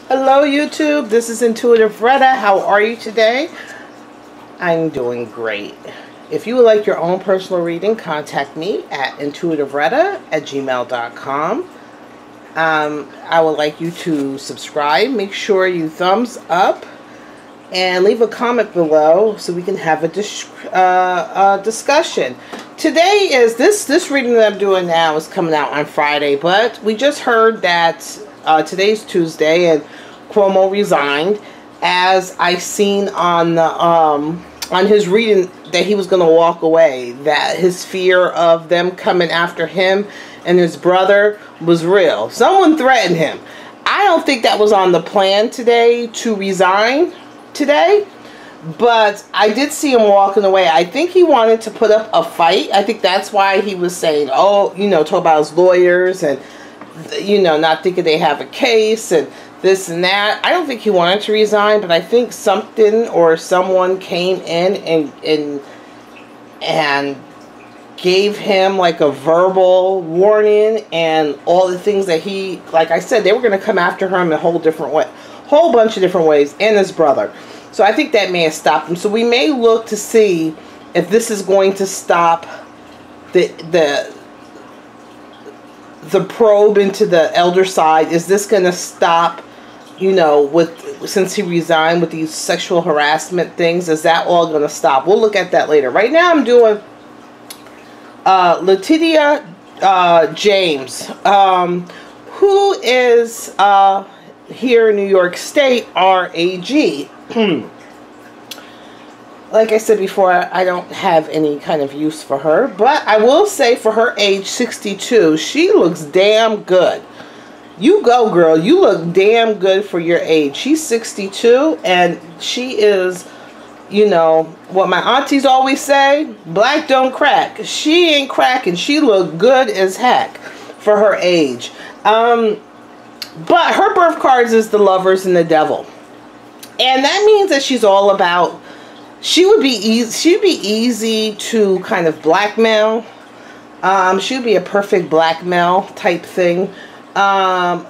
Hello YouTube, this is Intuitive Retta. How are you today? I'm doing great. If you would like your own personal reading, contact me at intuitiveretta@gmail.com. I would like you to subscribe. Make sure you thumbs up and leave a comment below so we can have a discussion. Today is this reading that I'm doing now is coming out on Friday, but we just heard that today's Tuesday and Cuomo resigned, as I seen on the on his reading that he was going to walk away, that his fear of them coming after him and his brother was real. Someone threatened him. I don't think that was on the plan today to resign today, but I did see him walking away. I think he wanted to put up a fight. I think that's why he was saying, oh, talk about his lawyers and, not thinking they have a case and this and that. I don't think he wanted to resign, but I think something or someone came in and gave him like a verbal warning and all the things that he, like I said, they were going to come after him in a whole bunch of different ways, and his brother. So I think that may have stopped him. So we may look to see if this is going to stop the probe into the elder side. Is this going to stop, since he resigned, with these sexual harassment things? Is that all going to stop? We'll look at that later. Right now I'm doing Letitia James, who is here in New York State, our AG. Like I said before, I don't have any kind of use for her, but I will say for her age, 62, she looks damn good. You go, girl. You look damn good for your age. She's 62, and she is, what my aunties always say, black don't crack. She ain't cracking. She looked good as heck for her age. But her birth cards is the Lovers and the Devil. And that means that she's all about, she'd be easy to kind of blackmail. She'd be a perfect blackmail type thing.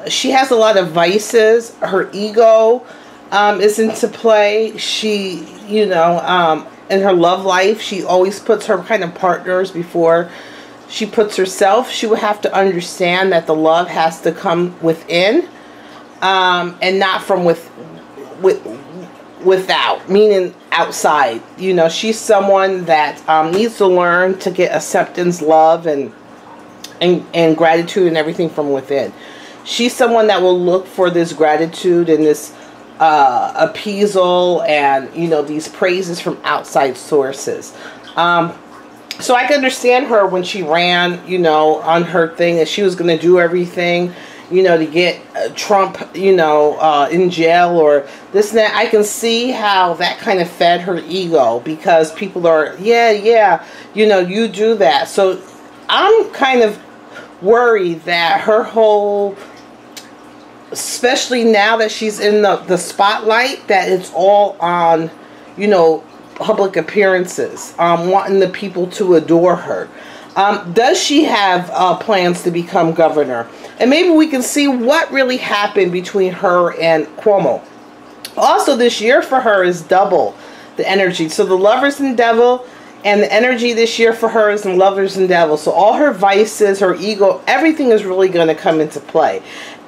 She has a lot of vices. Her ego is into play. She, in her love life, she always puts her kind of partners before she puts herself. She would have to understand that the love has to come within, and not from without, meaning outside. She's someone that needs to learn to get acceptance, love, and gratitude and everything from within. She's someone that will look for this gratitude and this appeasal and these praises from outside sources. So I can understand her when she ran on her thing that she was going to do everything to get Trump in jail or this and that. I can see how that kind of fed her ego, because people are you do that. So I'm kind of worried that her whole, especially now that she's in the spotlight, that it's all on public appearances, wanting the people to adore her. Does she have plans to become governor? And maybe we can see what really happened between her and Cuomo. Also, this year for her is double the energy. So the Lovers and Devil, and the energy this year for her is in Lovers and Devil. So all her vices, her ego, everything is really going to come into play.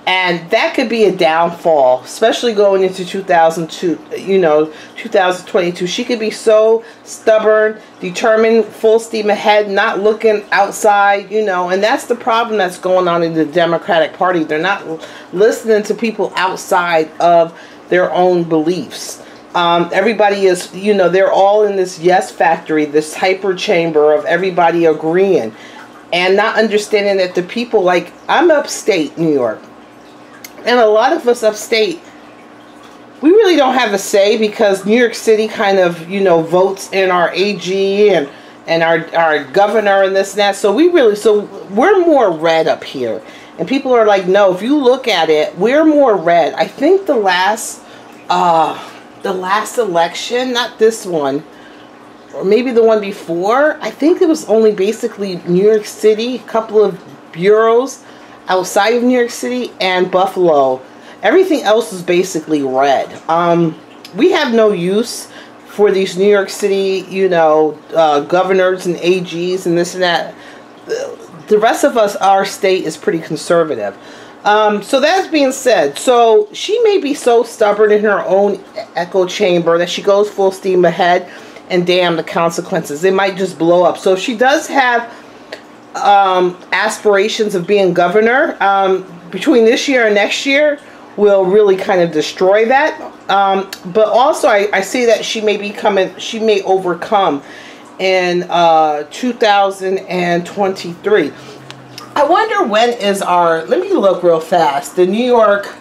And that could be a downfall, especially going into 2022. She could be so stubborn, determined, full steam ahead, not looking outside, and that's the problem that's going on in the Democratic Party. They're not listening to people outside of their own beliefs. Everybody is, they're all in this yes factory, this hyper chamber of everybody agreeing and not understanding that the people, like, I'm upstate New York. And a lot of us upstate, we really don't have a say, because New York City kind of, votes in our AG and our governor and this and that. So we're more red up here. And people are like, no, if you look at it, we're more red. I think the last election, not this one, or maybe the one before, I think it was only basically New York City, a couple of bureaus outside of New York City, and Buffalo Everything else is basically red. We have no use for these New York City, you know, governors and AGs and this and that. The rest of us, our state is pretty conservative. So that's being said, so she may be so stubborn in her own echo chamber that she goes full steam ahead, and damn the consequences. It might just blow up. So if she does have aspirations of being governor, between this year and next year will really kind of destroy that. But also I see that she may overcome in 2023. I wonder when is our, let me look real fast, the New York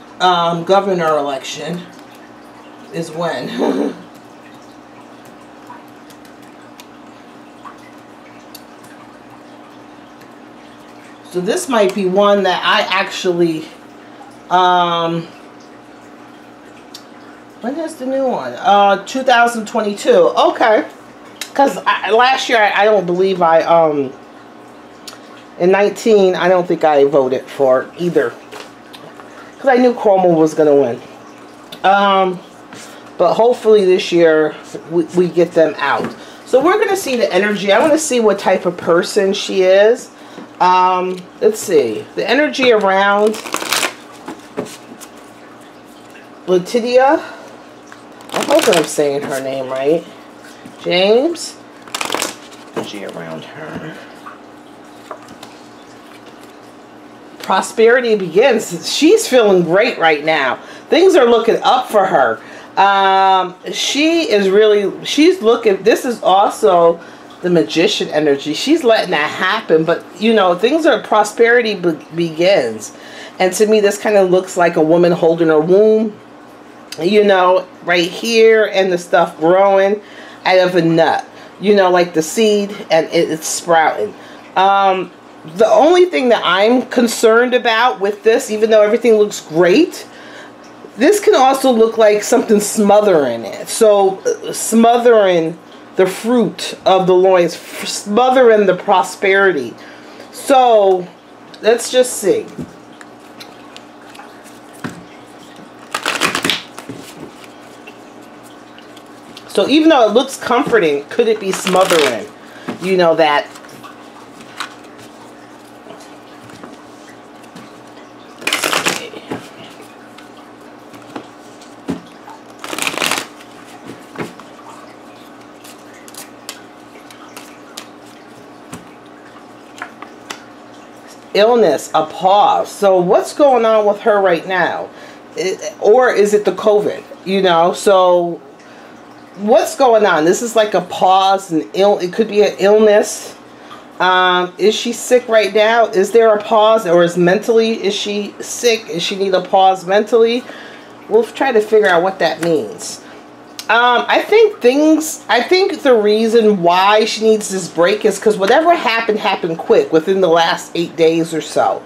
governor election is when. So this might be one that I actually, when is the new one? 2022. Okay. Because last year, I don't believe in 19, I don't think I voted for either. Because I knew Cuomo was going to win. But hopefully this year, we get them out. So we're going to see the energy. I want to see what type of person she is. Let's see. The energy around Letitia. I hope I'm saying her name right. James. Energy around her. Prosperity begins. She's feeling great right now. Things are looking up for her. She's looking, this is also the magician energy. She's letting that happen, but you know, prosperity begins. And to me, this kind of looks like a woman holding her womb, you know, right here, and the stuff growing out of a nut, you know, like the seed, and it's sprouting. The only thing that I'm concerned about with this, even though everything looks great, this can also look like something smothering it. So smothering the fruit of the loins, smothering the prosperity. So let's just see. So even though it looks comforting, could it be smothering? You know, that illness, a pause. So what's going on with her right now? Or is it the COVID? You know, so what's going on? This is like a pause, it could be an illness. Is she sick right now? Is there a pause? Or is she sick? Is she need a pause mentally? We'll try to figure out what that means. I think the reason why she needs this break is because whatever happened quick within the last 8 days or so.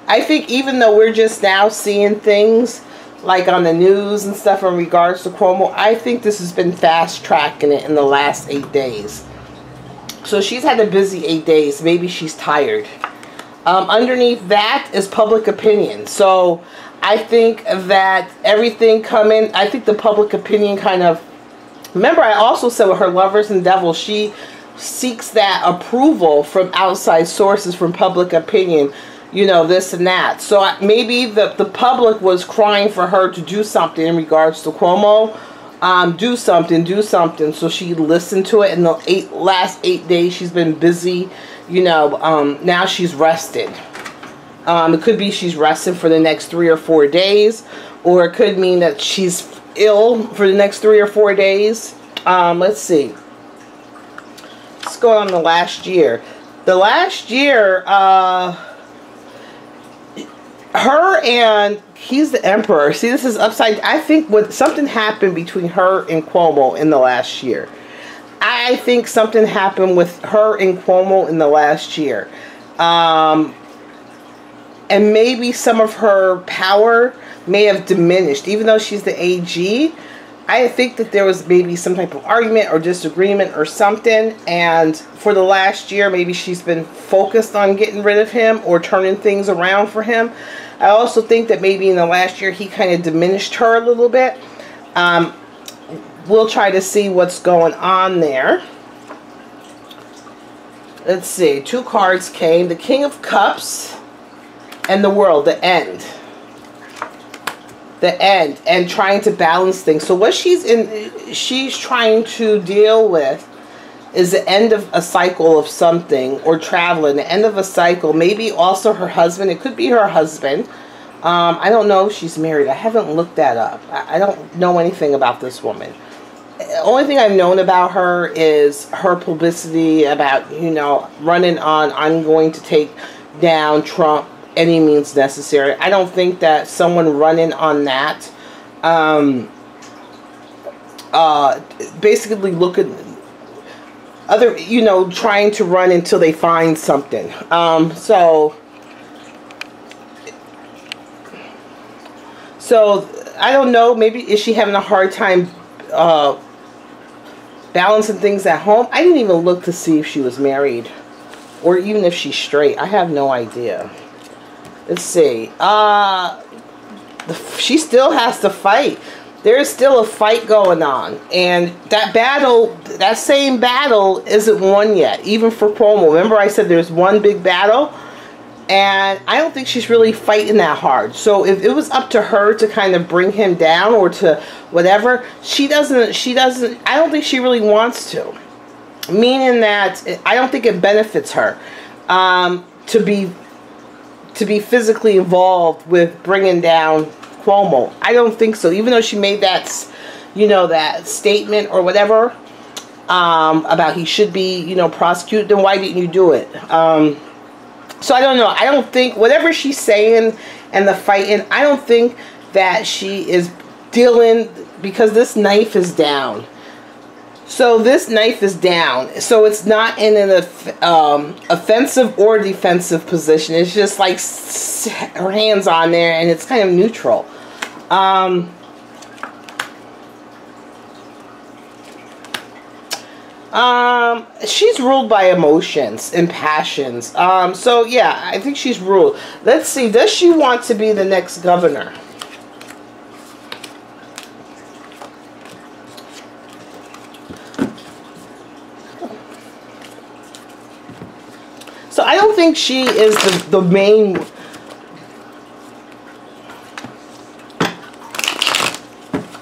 I think even though we're just now seeing things like on the news and stuff in regards to Cuomo, I think this has been fast tracking it in the last 8 days. So she's had a busy 8 days. Maybe she's tired. Underneath that is public opinion. So I think that everything coming, I think the public opinion kind of, remember I also said with her lovers and devils, she seeks that approval from outside sources, from public opinion, you know, this and that. So maybe the public was crying for her to do something in regards to Cuomo. Do something. So she listened to it. In the last 8 days, she's been busy. You know, now she's rested. It could be she's resting for the next 3 or 4 days. Or it could mean that she's ill for the next 3 or 4 days. Let's see. Let's go on the last year. The last year, her and he's the emperor. See, this is upside. I think something happened between her and Cuomo in the last year. I think something happened with her and Cuomo in the last year. And maybe some of her power may have diminished. Even though she's the AG, I think that there was maybe some type of argument or disagreement or something, and for the last year maybe she's been focused on getting rid of him or turning things around for him. I also think that maybe in the last year he kind of diminished her a little bit. We'll try to see what's going on there. Let's see. 2 cards came. The King of Cups and the World. The End. The End. And trying to balance things. So what she's trying to deal with is the end of a cycle of something, or traveling. The end of a cycle. Maybe also her husband. It could be her husband. I don't know if she's married. I haven't looked that up. I don't know anything about this woman. The only thing I've known about her is her publicity about, you know, running on, I'm going to take down Trump any means necessary. I don't think that someone running on that, basically looking, other, you know, trying to run until they find something. So I don't know, maybe is she having a hard time balancing things at home? I didn't even look to see if she was married or even if she's straight. I have no idea. Let's see. She still has to fight. There's still a fight going on, and that battle, that same battle isn't won yet, even for Cuomo. Remember I said there's one big battle, and I don't think she's really fighting that hard. So if it was up to her to kind of bring him down or to whatever, she doesn't, I don't think she really wants to. Meaning that I don't think it benefits her to be physically involved with bringing down Cuomo. I don't think so. Even though she made that, you know, that statement or whatever about he should be, you know, prosecuted, then why didn't you do it? So I don't know. I don't think, whatever she's saying and the fighting, I don't think that she is dealing, because this knife is down. So this knife is down. So it's not in an offensive or defensive position. It's just like her hands on there, and it's kind of neutral. She's ruled by emotions and passions. So yeah, I think she's ruled. Let's see, does she want to be the next governor? So I don't think she is the main.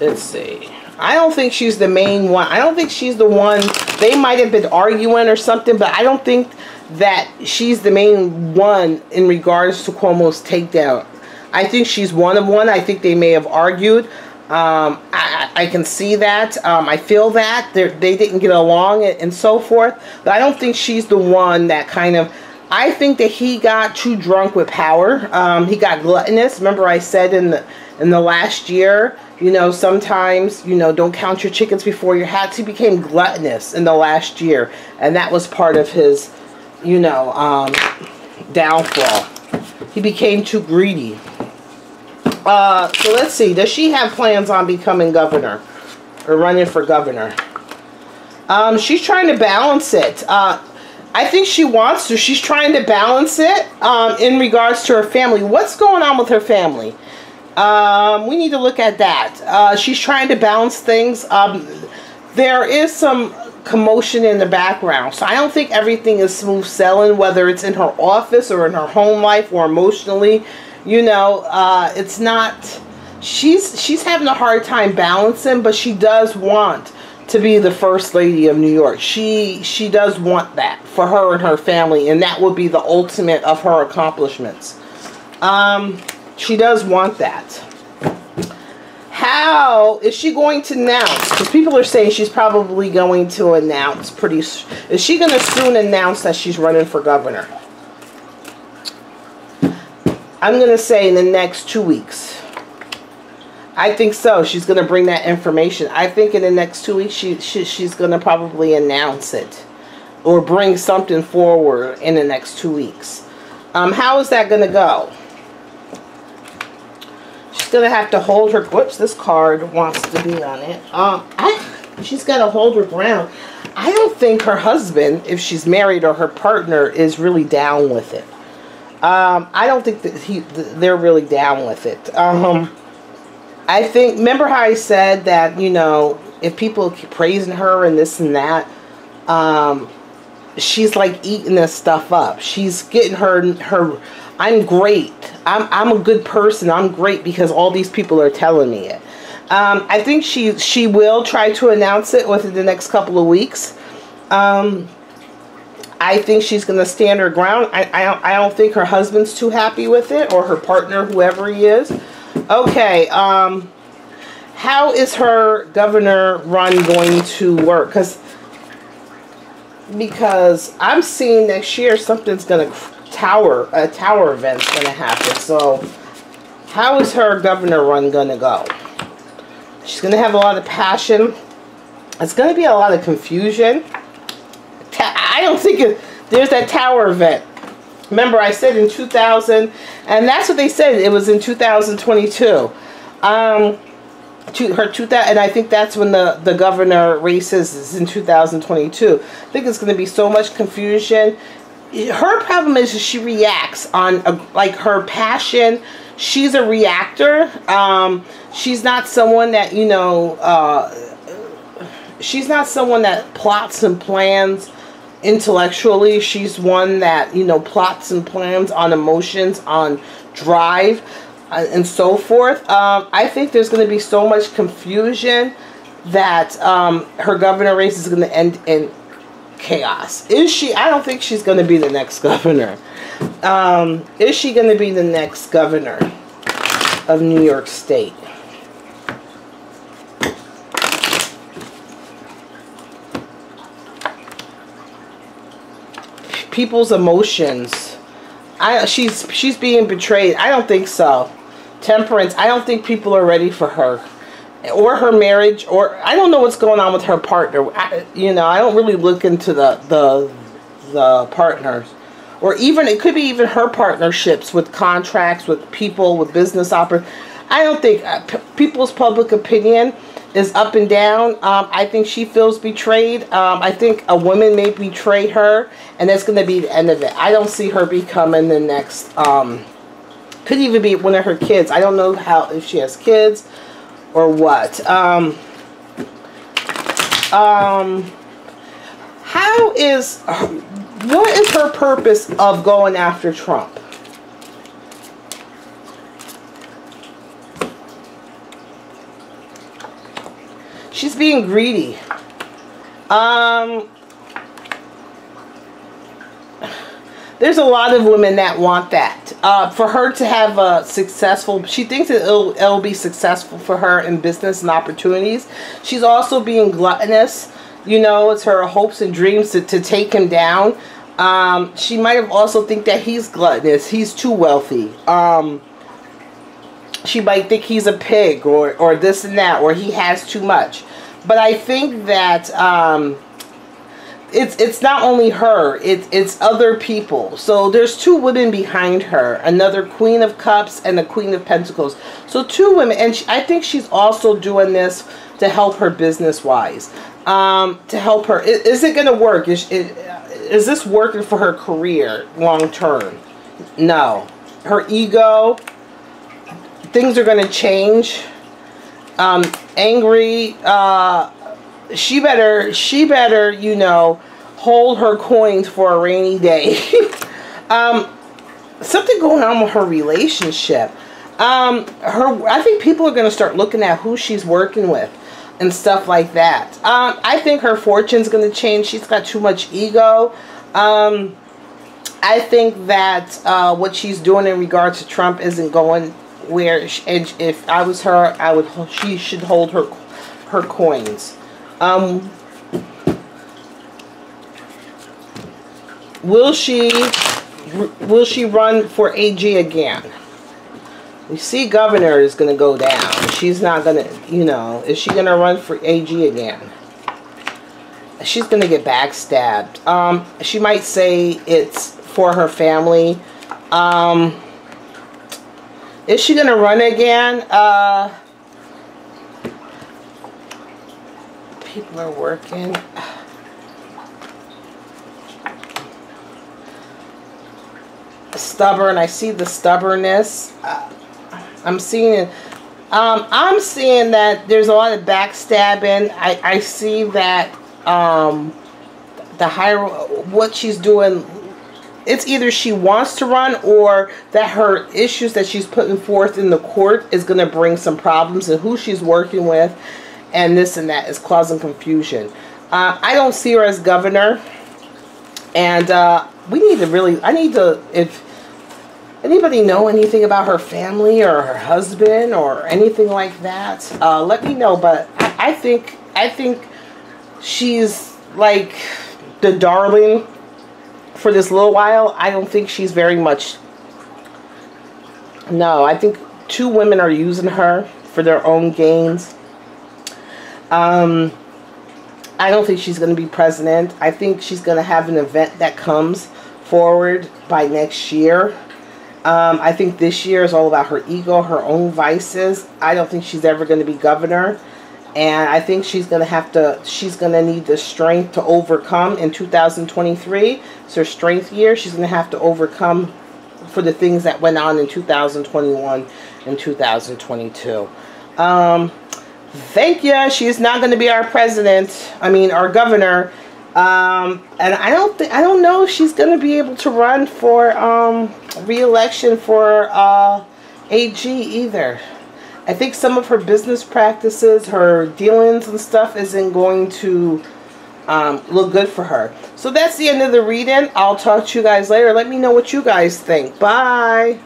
Let's see. I don't think she's the main one. I don't think she's the one. They might have been arguing or something, but I don't think that she's the main one in regards to Cuomo's takedown. I think she's one of one. I think they may have argued. I can see that. I feel that they didn't get along and so forth. But I don't think she's the one that kind of. I think that he got too drunk with power. He got gluttonous. Remember I said in the last year, you know, sometimes, you know, don't count your chickens before your hats. He became gluttonous in the last year, and that was part of his, you know, downfall. He became too greedy. So let's see. Does she have plans on becoming governor or running for governor? She's trying to balance it. I think she wants to. She's trying to balance it in regards to her family. What's going on with her family? We need to look at that. She's trying to balance things. There is some commotion in the background. So I don't think everything is smooth sailing, whether it's in her office or in her home life or emotionally. You know, it's not, she's having a hard time balancing, but she does want to be the First Lady of New York. She does want that for her and her family, and that would be the ultimate of her accomplishments. She does want that. How is she going to announce? Because people are saying she's probably going to announce is she going to soon announce that she's running for governor? I'm going to say in the next 2 weeks. I think so. She's going to bring that information. I think in the next 2 weeks she's going to probably announce it or bring something forward in the next 2 weeks. How is that going to go? She's going to have to hold her... Whoops, this card wants to be on it. She's got to hold her ground. I don't think her husband, if she's married, or her partner is really down with it. I don't think that they're really down with it. I think, remember how I said that, you know, if people keep praising her and this and that, she's like eating this stuff up. She's getting her I'm great. I'm a good person. I'm great because all these people are telling me it. I think she will try to announce it within the next couple of weeks. I think she's going to stand her ground. I don't think her husband's too happy with it, or her partner, whoever he is. Okay, how is her governor run going to work? Because I'm seeing next year something's going to a tower event's going to happen. So how is her governor run going to go? She's going to have a lot of passion. It's going to be a lot of confusion. I don't think there's that tower event. Remember, I said in 2000, and that's what they said. It was in 2022. And I think that's when the governor races is in 2022. I think it's going to be so much confusion. Her problem is she reacts on like her passion. She's a reactor. She's not someone that, you know, she's not someone that plots and plans intellectually. She's one that, you know, plots and plans on emotions, on drive, and so forth. I think there's going to be so much confusion that her governor race is going to end in chaos. Is she? I don't think she's going to be the next governor. Is she going to be the next governor of New York State? People's emotions. She's being betrayed. I don't think so. Temperance. I don't think people are ready for her, or her marriage, or I don't know what's going on with her partner. You know, I don't really look into the partners, or even it could be even her partnerships with contracts with people with business operations. I don't think people's public opinion is up and down. I think she feels betrayed. I think a woman may betray her, and that's going to be the end of it. I don't see her becoming the next. Could even be one of her kids. I don't know if she has kids or what. What is her purpose of going after Trump? She's being greedy. There's a lot of women that want that. For her to have a successful, she thinks that it'll be successful for her in business and opportunities. She's also being gluttonous. You know, it's her hopes and dreams to take him down. She might have also think that he's gluttonous. He's too wealthy. She might think he's a pig or this and that, or he has too much. But I think that it's not only her, it's other people. So there's two women behind her, another Queen of Cups and a Queen of Pentacles. So two women, and I think she's also doing this to help her business-wise, to help her. Is it going to work? Is this working for her career long-term? No. Her ego, things are going to change. Angry, she better, you know, hold her coins for a rainy day. Something going on with her relationship. I think people are going to start looking at who she's working with and stuff like that. I think her fortune's going to change. She's got too much ego. I think that what she's doing in regard to Trump isn't going where, and if I was her, she should hold her coins. Will she run for AG again? We see governor is going to go down. She's not going to, you know, is she going to run for AG again? She's going to get backstabbed. She might say it's for her family. Is she gonna run again? People are working. Stubborn. I see the stubbornness. I'm seeing that there's a lot of backstabbing. I see that what she's doing, it's either she wants to run or that her issues that she's putting forth in the court is going to bring some problems, and who she's working with and this and that is causing confusion. I don't see her as governor, and if anybody know anything about her family or her husband or anything like that, let me know. But I think she's like the darling for this little while. I don't think she's very much. No, I think two women are using her for their own gains. I don't think she's going to be president. I think she's going to have an event that comes forward by next year. I think this year is all about her ego, her own vices. I don't think she's ever going to be governor. And I think she's going to need the strength to overcome in 2023. It's her strength year. She's going to have to overcome for the things that went on in 2021 and 2022. Thank you. She's not going to be our president. I mean, our governor. And I don't know if she's going to be able to run for re-election for AG either. I think some of her business practices, her dealings and stuff isn't going to look good for her. So that's the end of the reading. I'll talk to you guys later. Let me know what you guys think. Bye.